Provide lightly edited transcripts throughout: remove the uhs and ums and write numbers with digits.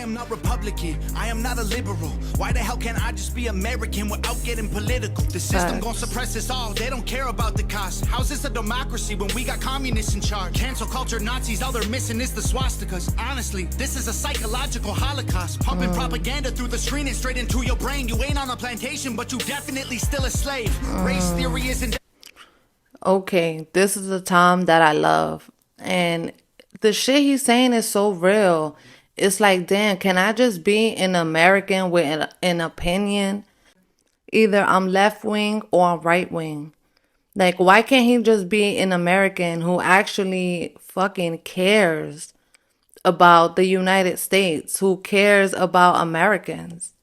am not Republican. I am not a liberal. Why the hell can't I just be American without getting political? The system gon' suppress us all. They don't care about the cost. How's this a democracy when we got communists in charge? Cancel culture Nazis, all they're missing is the swastikas. Honestly, this is a psychological holocaust. Pumping propaganda through the screen and straight into your brain. You ain't on a plantation, but you definitely still a slave. Race theory isn't... Okay, this is the Tom that I love. And the shit he's saying is so real. It's like, damn, can I just be an American with an opinion? Either I'm left wing or I'm right wing. Like, why can't he just be an American who actually fucking cares about the United States, who cares about Americans?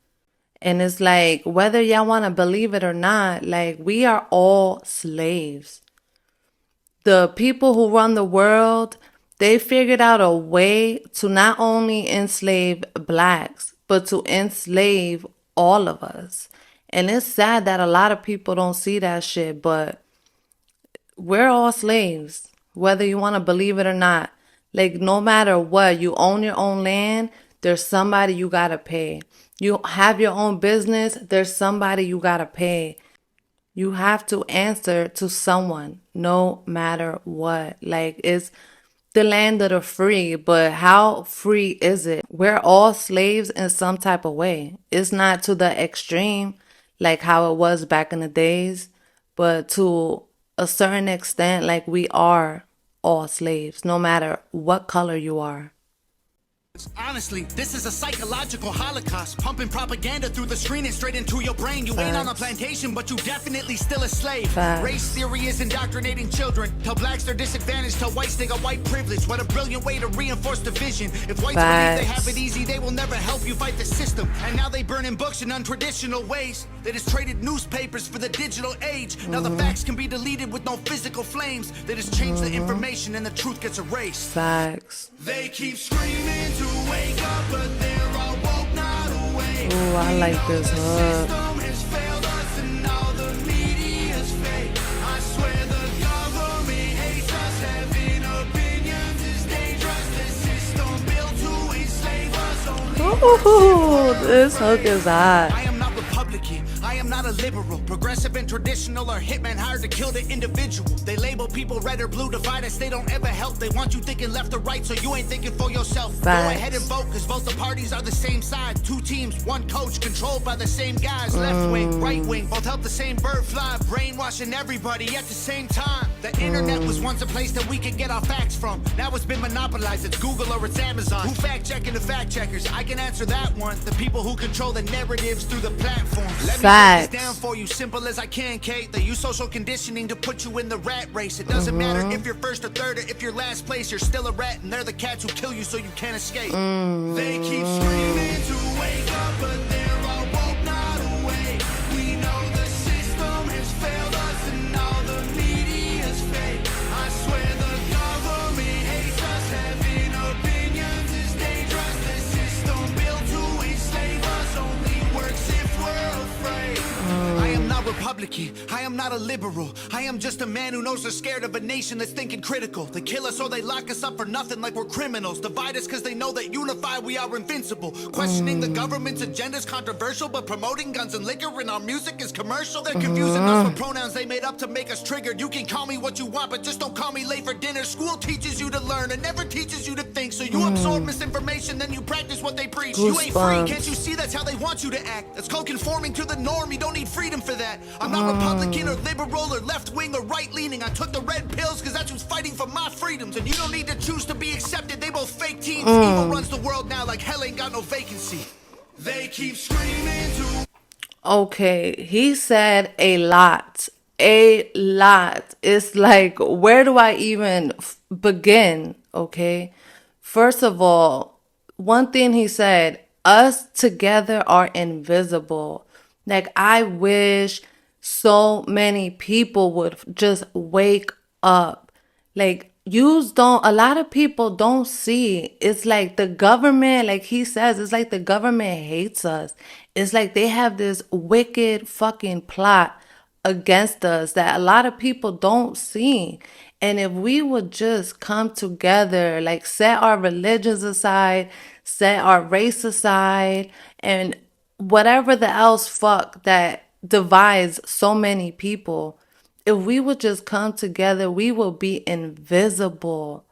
And it's like, whether y'all want to believe it or not, like, we are all slaves. The people who run the world, they figured out a way to not only enslave blacks, but to enslave all of us. And it's sad that a lot of people don't see that shit, but we're all slaves, whether you want to believe it or not. Like, no matter what, you own your own land, there's somebody you got to pay. You have your own business, there's somebody you got to pay. You have to answer to someone, no matter what. Like, it's the land of the free, but how free is it? We're all slaves in some type of way. It's not to the extreme, like how it was back in the days, but to a certain extent, like, we are all slaves, no matter what color you are. Honestly, this is a psychological holocaust. Pumping propaganda through the screen and straight into your brain. You ain't on a plantation, but you definitely still a slave. Race theory is indoctrinating children. Tell blacks they're disadvantaged, tell whites they got white privilege. What a brilliant way to reinforce division. If whites believe they have it easy, they will never help you fight the system. And now they burning books in untraditional ways. They just traded newspapers for the digital age. Now the facts can be deleted with no physical flames. They just change the information and the truth gets erased. Facts. They keep screaming to wake up, but they're all woke, not awake. Ooh, I like this hook. The system has failed us and all the media's fake. I swear the government hates us. Having opinions is dangerous. The system built to enslave us. Ooh, this hook is hot. I am not Republican. I am not a liberal. Progressive and traditional are hitmen hired to kill the individual. They label people red or blue, divide us, they don't ever help. They want you thinking left or right, so you ain't thinking for yourself. Go ahead and vote, cause both the parties are the same side. Two teams, one coach, controlled by the same guys. Left wing, right wing, both help the same bird fly. Brainwashing everybody at the same time. The internet was once a place that we could get our facts from. Now it's been monopolized, it's Google or it's Amazon. Who fact checking the fact checkers? I can answer that one. The people who control the narratives through the platforms. Let me break this down for you, simple as I can, Kate. They use social conditioning to put you in the rat race. It doesn't matter if you're first or third or if you're last place. You're still a rat, and they're the cats who kill you so you can't escape. They keep screaming to wake up, but they're all woke, not awake. We know the system has failed us, and all the media's fake. I swear the government hates us. Having opinions is dangerous. The system built to enslave us only works if we're afraid. I am not Republican, I am not a liberal. I am just a man who knows they're scared of a nation that's thinking critical. They kill us or they lock us up for nothing like we're criminals. Divide us cause they know that unified we are invincible. Questioning the government's agenda is controversial, but promoting guns and liquor in our music is commercial. They're confusing us for pronouns they made up to make us triggered. You can call me what you want, but just don't call me late for dinner. School teaches you to learn and never teaches you to think. So you absorb misinformation, then you practice what they preach. You ain't free, can't you see that's how they want you to act? That's called conforming to the norm, you don't need freedom for that. I'm not Republican or liberal or left wing or right leaning. I took the red pills cause that's who's fighting for my freedoms. And you don't need to choose to be accepted, they both fake teams. Evil runs the world now like hell ain't got no vacancy. They keep screaming to... Okay, he said a lot. A lot. It's like, where do I even begin? Okay. First of all, one thing he said, us together are invisible. Like, I wish so many people would just wake up. Like, a lot of people don't see. It's like the government, like he says, it's like the government hates us. It's like they have this wicked fucking plot against us that a lot of people don't see. And if we would just come together, like set our religions aside, set our race aside, and whatever the else fuck that divides so many people, if we would just come together, we will be invisible.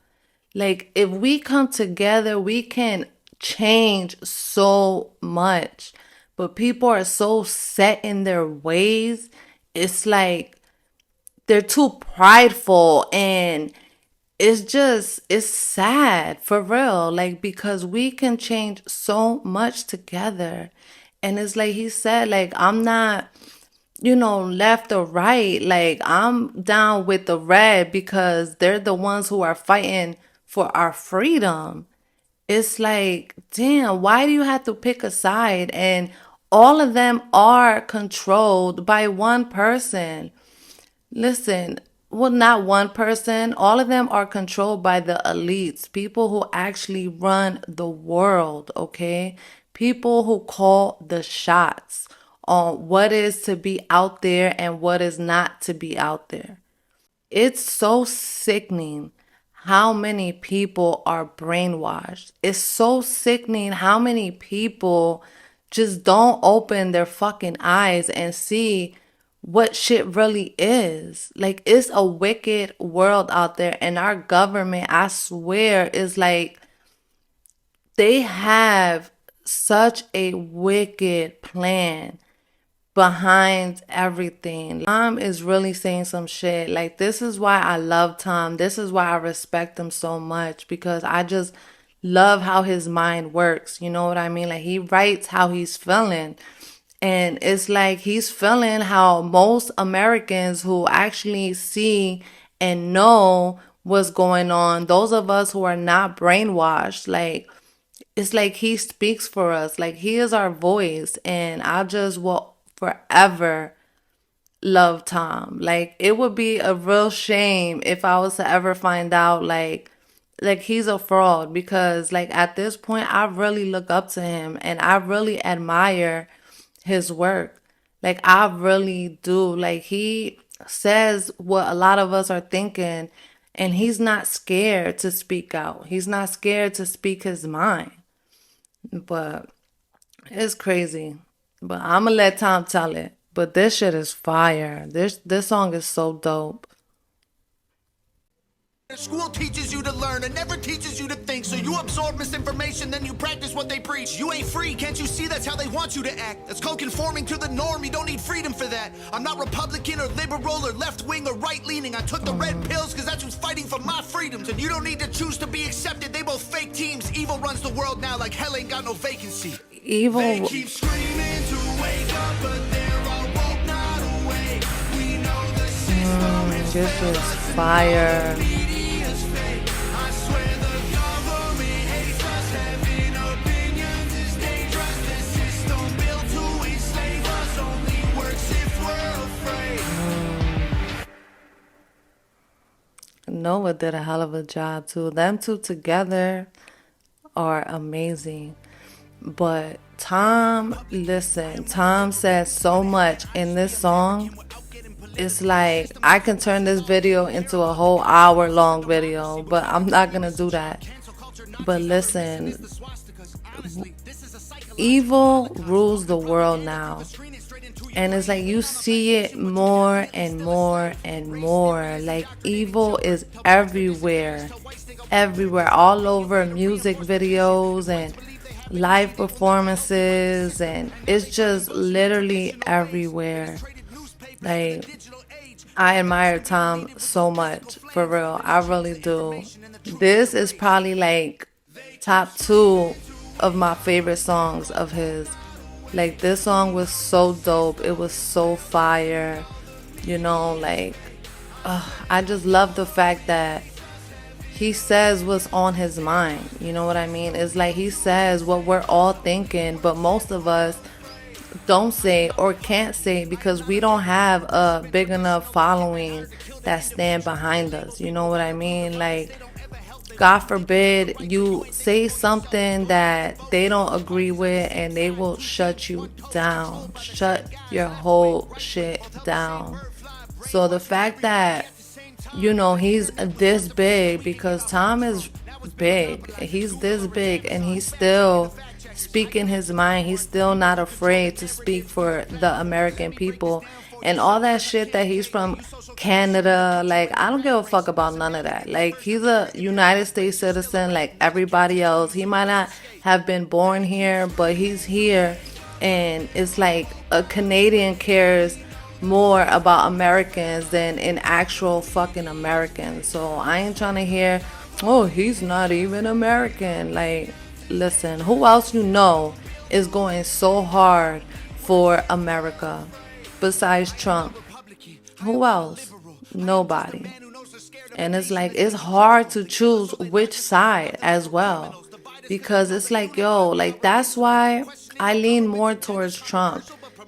Like, if we come together, we can change so much. But people are so set in their ways. It's like they're too prideful, and it's sad for real. Like, because we can change so much together. And it's like he said, like, I'm not, left or right. Like, I'm down with the red because they're the ones who are fighting for our freedom. It's like, damn, why do you have to pick a side? And all of them are controlled by one person. Listen, well, not one person. All of them are controlled by the elites, people who actually run the world, okay? People who call the shots on what is to be out there and what is not to be out there. It's so sickening how many people are brainwashed. It's so sickening how many people just don't open their fucking eyes and see what shit really is. Like, it's a wicked world out there, and our government, I swear, is like, they have such a wicked plan behind everything. Tom is really saying some shit. Like, this is why I love Tom. This is why I respect him so much, because I just love how his mind works. You know what I mean? Like, he writes how he's feeling. And it's like he's feeling how most Americans who actually see and know what's going on, those of us who are not brainwashed, like, it's like he speaks for us. Like, he is our voice. And I just will forever love Tom. Like, it would be a real shame if I was to ever find out like he's a fraud, because like at this point I really look up to him and I really admire his work. Like, I really do. Like, he says what a lot of us are thinking, and he's not scared to speak out. He's not scared to speak his mind. But it's crazy. But I'm gonna let Tom tell it. But this shit is fire. This song is so dope. School teaches you to learn and never teaches you to think. So you absorb misinformation, then you practice what they preach. You ain't free, can't you see that's how they want you to act? That's called conforming to the norm, you don't need freedom for that. I'm not Republican or liberal or left-wing or right-leaning. I took the red pills because that's who's fighting for my freedoms. And you don't need to choose to be accepted, they both fake teams. Evil runs the world now like hell ain't got no vacancy. Evil. They keep screaming to wake up, but they're all woke, not awake. We know the system is This is fire. Noah did a hell of a job too. Them two together are amazing. But Tom, listen, Tom says so much in this song. It's like I can turn this video into a whole hour-long video, but I'm not gonna do that. But listen, evil rules the world now. And it's like you see it more and more and more. Like, evil is everywhere. Everywhere. All over music videos and live performances. And it's just literally everywhere. Like, I admire Tom so much. For real. I really do. This is probably like top 2 of my favorite songs of his. Like, this song was so dope. It was so fire. Like, I just love the fact that he says what's on his mind. You know what I mean? It's like he says what we're all thinking, but most of us don't say or can't say because we don't have a big enough following that stand behind us. You know what I mean? Like, God forbid you say something that they don't agree with and they will shut you down. Shut your whole shit down. So the fact that you know, he's this big, because Tom is big. He's this big and he's still speaking his mind. He's still not afraid to speak for the American people. And all that shit that he's from Canada, like, I don't give a fuck about none of that. Like, he's a United States citizen like everybody else. He might not have been born here, but he's here. And it's like a Canadian cares more about Americans than an actual fucking American. So I ain't trying to hear, oh, he's not even American. Like, listen, who else you know is going so hard for America besides Trump? Who else? Nobody. And it's like, it's hard to choose which side as well, because it's like, yo, like, that's why I lean more towards Trump,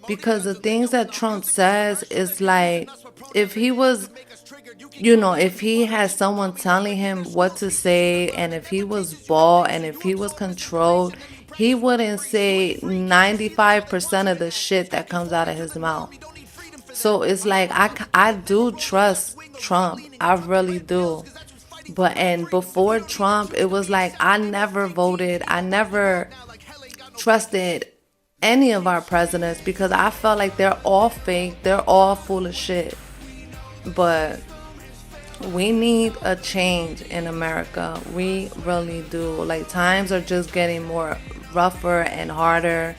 because the things that Trump says is like, if he was, you know, if he had someone telling him what to say, and if he was bald and if he was controlled, he wouldn't say 95% of the shit that comes out of his mouth. So it's like, I do trust Trump. I really do. But, and before Trump, it was like, I never voted. I never trusted any of our presidents, because I felt like they're all fake. They're all full of shit. But we need a change in America. We really do. Like, times are just getting more rougher and harder,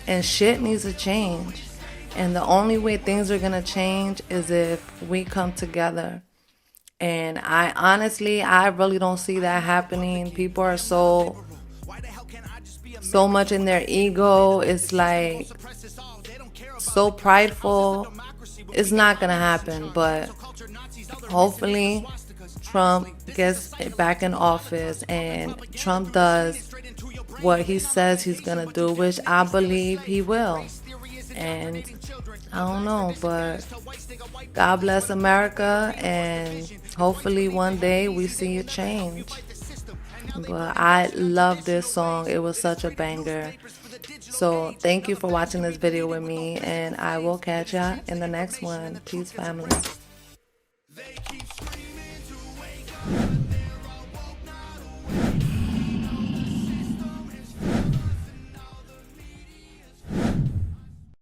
and shit needs to change. And the only way things are gonna change is if we come together. And I honestly, I really don't see that happening. People are so much in their ego. It's like so prideful. It's not gonna happen. But hopefully Trump gets back in office and Trump does what he says he's gonna do, which I believe he will. And I don't know, but God bless America, and hopefully one day we see a change. But I love this song. It was such a banger. So thank you for watching this video with me, and I will catch ya in the next one. Peace, family.